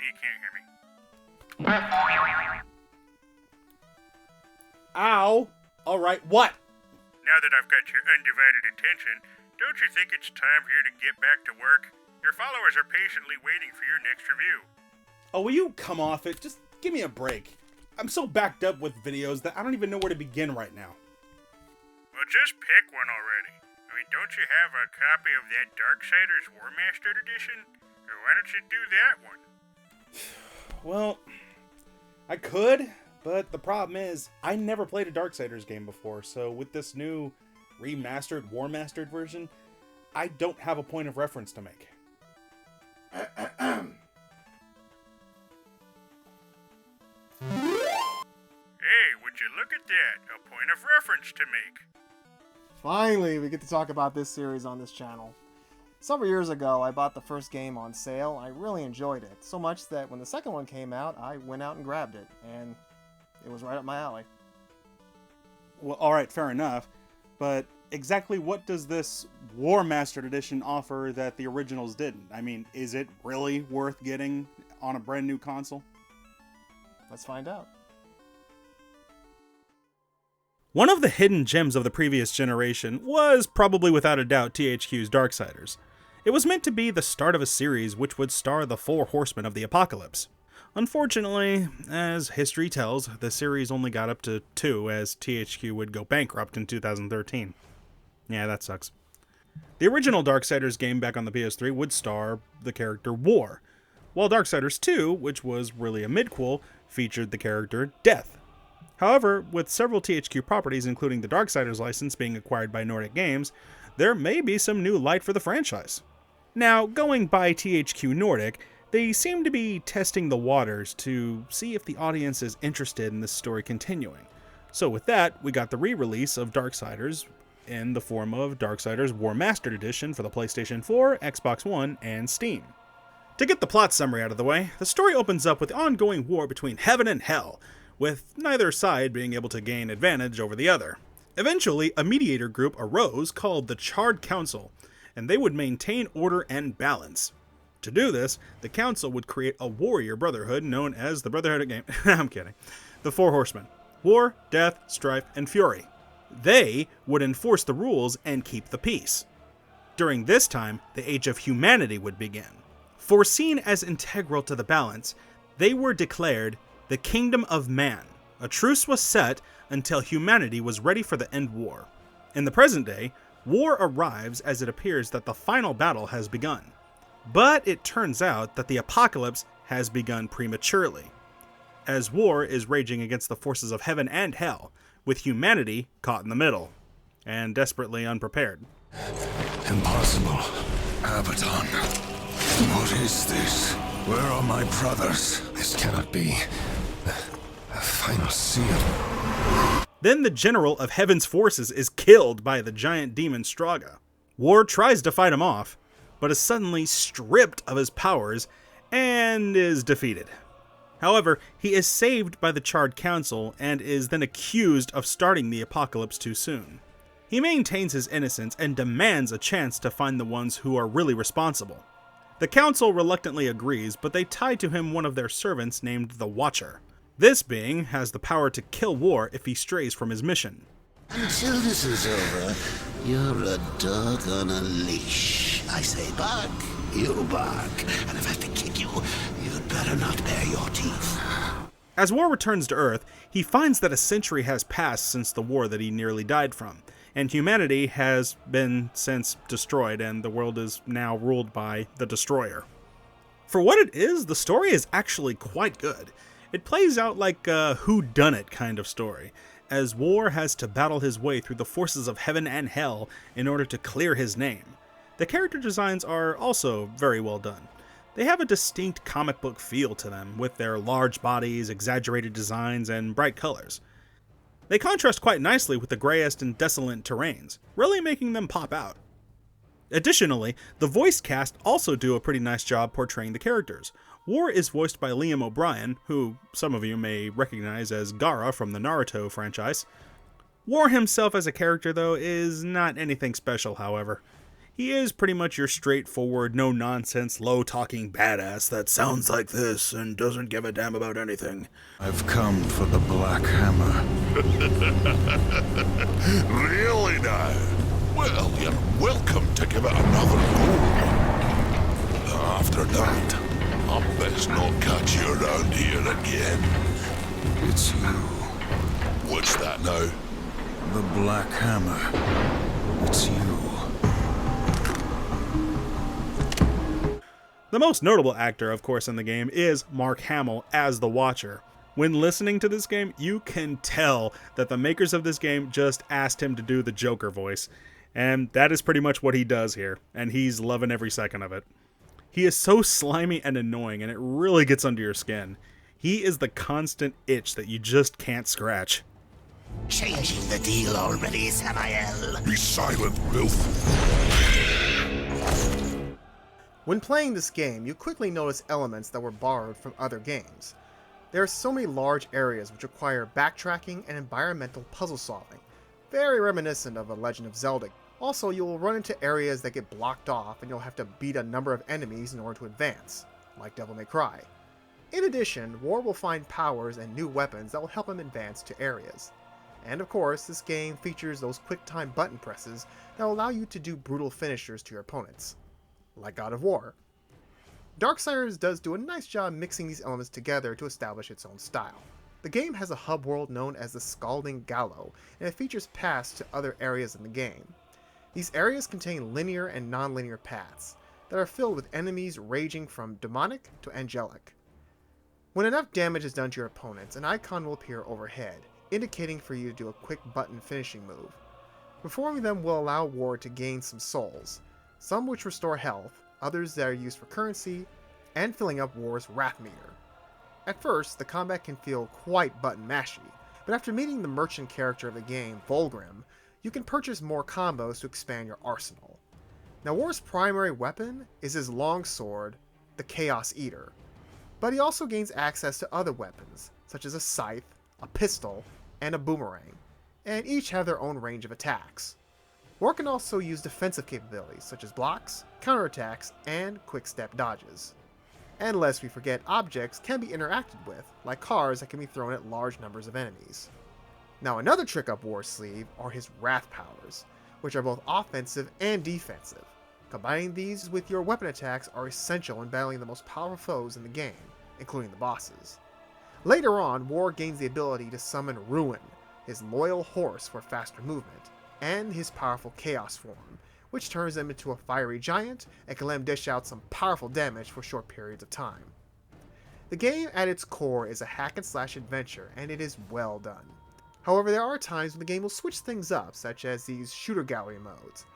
he can't hear me. Ow! Alright, what? Now that I've got your undivided attention, don't you think it's time for you to get back to work? Your followers are patiently waiting for your next review. Oh, will you come off it? Just give me a break. I'm so backed up with videos that I don't even know where to begin right now. Well, just pick one already. I mean, don't you have a copy of that Darksiders Warmastered edition? Or why don't you do that one? Well, I could, but the problem is, I never played a Darksiders game before, so with this new remastered, Warmastered version, I don't have a point of reference to make. Hey, would you look at that? A point of reference to make. Finally, we get to talk about this series on this channel. Several years ago, I bought the first game on sale. I really enjoyed it, so much that when the second one came out, I went out and grabbed it, and it was right up my alley. Well, alright, fair enough, but exactly what does this Warmastered edition offer that the originals didn't? I mean, is it really worth getting on a brand new console? Let's find out. One of the hidden gems of the previous generation was probably without a doubt THQ's Darksiders. It was meant to be the start of a series which would star the four horsemen of the apocalypse. Unfortunately, as history tells, the series only got up to 2 as THQ would go bankrupt in 2013. Yeah, that sucks. The original Darksiders game back on the PS3 would star the character War, while Darksiders 2, which was really a midquel, featured the character Death. However, with several THQ properties, including the Darksiders license being acquired by Nordic Games, there may be some new light for the franchise. Now, going by THQ Nordic, they seem to be testing the waters to see if the audience is interested in this story continuing. So with that, we got the re-release of Darksiders in the form of Darksiders Warmastered Edition for the PlayStation 4, Xbox One, and Steam. To get the plot summary out of the way, the story opens up with the ongoing war between heaven and hell, with neither side being able to gain advantage over the other. Eventually, a mediator group arose called the Charred Council, and they would maintain order and balance. To do this, the council would create a warrior brotherhood known as the Brotherhood game. I'm kidding. The Four Horsemen: War, Death, Strife, and Fury. They would enforce the rules and keep the peace. During this time, the Age of Humanity would begin. Foreseen as integral to the balance, they were declared the Kingdom of Man. A truce was set until humanity was ready for the end war. In the present day, war arrives as it appears that the final battle has begun. But it turns out that the apocalypse has begun prematurely, as war is raging against the forces of heaven and hell, with humanity caught in the middle, and desperately unprepared. Impossible. Abaddon. What is this? Where are my brothers? This cannot be. The final seal. Then the general of heaven's forces is killed by the giant demon Straga. War tries to fight him off, but is suddenly stripped of his powers and is defeated. However, he is saved by the Charred Council and is then accused of starting the apocalypse too soon. He maintains his innocence and demands a chance to find the ones who are really responsible. The council reluctantly agrees, but they tie to him one of their servants named the Watcher. This being has the power to kill War if he strays from his mission. Until this is over, you're a dog on a leash. I say bark, you bark. And if I have to kick you, you'd better not bare your teeth. As War returns to Earth, he finds that a century has passed since the war that he nearly died from, and humanity has been since destroyed, and the world is now ruled by the Destroyer. For what it is, the story is actually quite good. It plays out like a whodunit kind of story, as War has to battle his way through the forces of heaven and hell in order to clear his name. The character designs are also very well done. They have a distinct comic book feel to them, with their large bodies, exaggerated designs, and bright colors. They contrast quite nicely with the grayest and desolate terrains, really making them pop out. Additionally, the voice cast also do a pretty nice job portraying the characters. War is voiced by Liam O'Brien, who some of you may recognize as Gaara from the Naruto franchise. War himself as a character, though, is not anything special, however. He is pretty much your straightforward, no-nonsense, low-talking badass that sounds like this and doesn't give a damn about anything. I've come for the Black Hammer. Really now? Well, you're welcome to give it another go. After that, I best not catch you around here again. It's you, What's that now? the Black Hammer. It's you. The most notable actor, of course, in the game is Mark Hamill as the Watcher. When listening to this game, you can tell that the makers of this game just asked him to do the Joker voice, and that is pretty much what he does here, and he's loving every second of it. He is so slimy and annoying, and it really gets under your skin. He is the constant itch that you just can't scratch. Changing the deal already, Samael. Be silent, Wilf. When playing this game, you quickly notice elements that were borrowed from other games. There are so many large areas which require backtracking and environmental puzzle solving, very reminiscent of The Legend of Zelda. Also, you will run into areas that get blocked off and you'll have to beat a number of enemies in order to advance, like Devil May Cry. In addition, War will find powers and new weapons that will help him advance to areas. And of course, this game features those quick-time button presses that will allow you to do brutal finishers to your opponents, like God of War. Darksiders does do a nice job mixing these elements together to establish its own style. The game has a hub world known as the Scalding Gallow, and it features paths to other areas in the game. These areas contain linear and non-linear paths that are filled with enemies ranging from demonic to angelic. When enough damage is done to your opponents, an icon will appear overhead, indicating for you to do a quick button finishing move. Performing them will allow War to gain some souls, some which restore health, others that are used for currency, and filling up War's Wrath meter. At first, the combat can feel quite button mashy, but after meeting the merchant character of the game, Volgrim, you can purchase more combos to expand your arsenal. Now, War's primary weapon is his longsword, the Chaos Eater, but he also gains access to other weapons, such as a scythe, a pistol, and a boomerang, and each have their own range of attacks. War can also use defensive capabilities, such as blocks, counterattacks, and quick-step dodges. And lest we forget, objects can be interacted with, like cars that can be thrown at large numbers of enemies. Now, another trick up War's sleeve are his Wrath powers, which are both offensive and defensive. Combining these with your weapon attacks are essential in battling the most powerful foes in the game, including the bosses. Later on, War gains the ability to summon Ruin, his loyal horse for faster movement, and his powerful Chaos form, which turns him into a fiery giant and can let him dish out some powerful damage for short periods of time. The game at its core is a hack-and-slash adventure, and it is well done. However, there are times when the game will switch things up, such as these shooter gallery modes.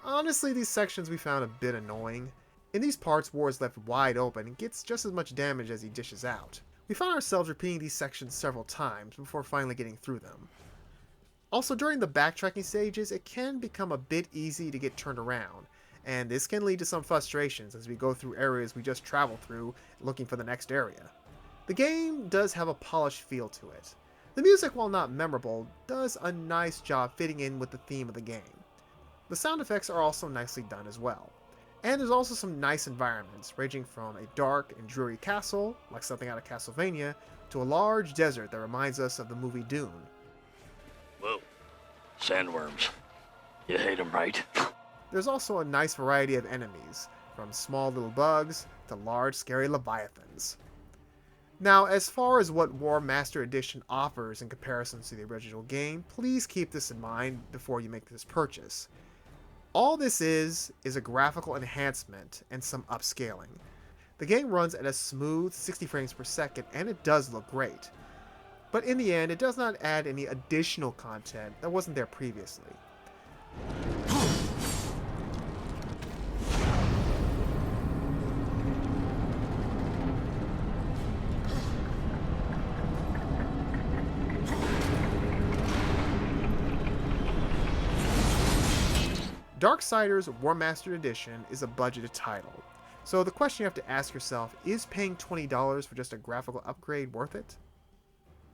Honestly, these sections we found a bit annoying. In these parts, War is left wide open and gets just as much damage as he dishes out. We found ourselves repeating these sections several times before finally getting through them. Also, during the backtracking stages, it can become a bit easy to get turned around, and this can lead to some frustrations as we go through areas we just traveled through looking for the next area. The game does have a polished feel to it. The music, while not memorable, does a nice job fitting in with the theme of the game. The sound effects are also nicely done as well. And there's also some nice environments, ranging from a dark and dreary castle, like something out of Castlevania, to a large desert that reminds us of the movie Dune. Whoa. Sandworms. You hate them, right? There's also a nice variety of enemies, from small little bugs to large scary leviathans. Now, as far as what Warmastered Edition offers in comparison to the original game, please keep this in mind before you make this purchase. All this is a graphical enhancement and some upscaling. The game runs at a smooth 60 frames per second and it does look great. But in the end, it does not add any additional content that wasn't there previously. Darksiders Warmastered Edition is a budgeted title, so the question you have to ask yourself is paying $20 for just a graphical upgrade worth it?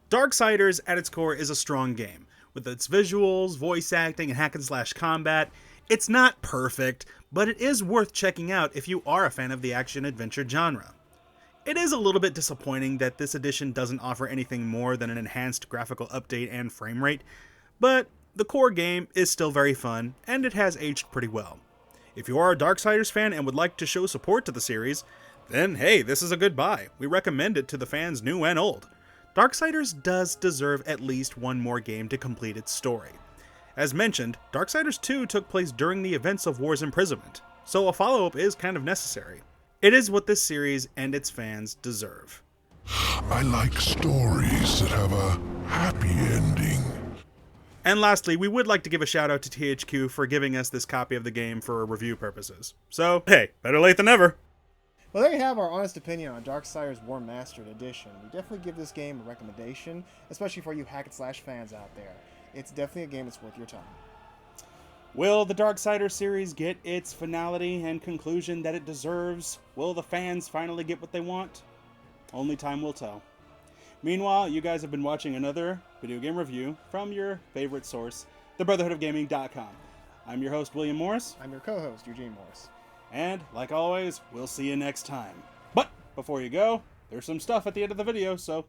Darksiders, at its core, is a strong game. With its visuals, voice acting, and hack-and-slash combat, It's not perfect, but it is worth checking out if you are a fan of the action-adventure genre. It is a little bit disappointing that this edition doesn't offer anything more than an enhanced graphical update and frame rate, but the core game is still very fun, and it has aged pretty well. If you are a Darksiders fan and would like to show support to the series, then hey, this is a good buy. We recommend it to the fans new and old. Darksiders does deserve at least one more game to complete its story. As mentioned, Darksiders 2 took place during the events of War's imprisonment, so a follow-up is kind of necessary. It is what this series and its fans deserve. I like stories that have a happy ending. And lastly, we would like to give a shout out to THQ for giving us this copy of the game for review purposes. So, hey, better late than never. Well, there you have our honest opinion on Darksiders Warmastered Edition. We definitely give this game a recommendation, especially for you hack-and-slash fans out there. It's definitely a game that's worth your time. Will the Darksiders series get its finality and conclusion that it deserves? Will the fans finally get what they want? Only time will tell. Meanwhile, you guys have been watching another video game review from your favorite source, thebrotherhoodofgaming.com. I'm your host, William Morris. I'm your co-host, Eugene Morris. And, like always, we'll see you next time. But, before you go, there's some stuff at the end of the video, so...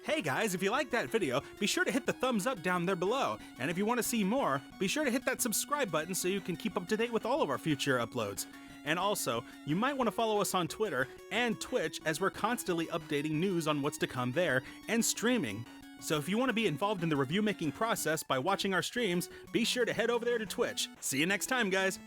Hey guys, if you liked that video, be sure to hit the thumbs up down there below. And if you want to see more, be sure to hit that subscribe button so you can keep up to date with all of our future uploads. And also, you might want to follow us on Twitter and Twitch, as we're constantly updating news on what's to come there and streaming. So if you want to be involved in the review making process by watching our streams, be sure to head over there to Twitch. See you next time, guys.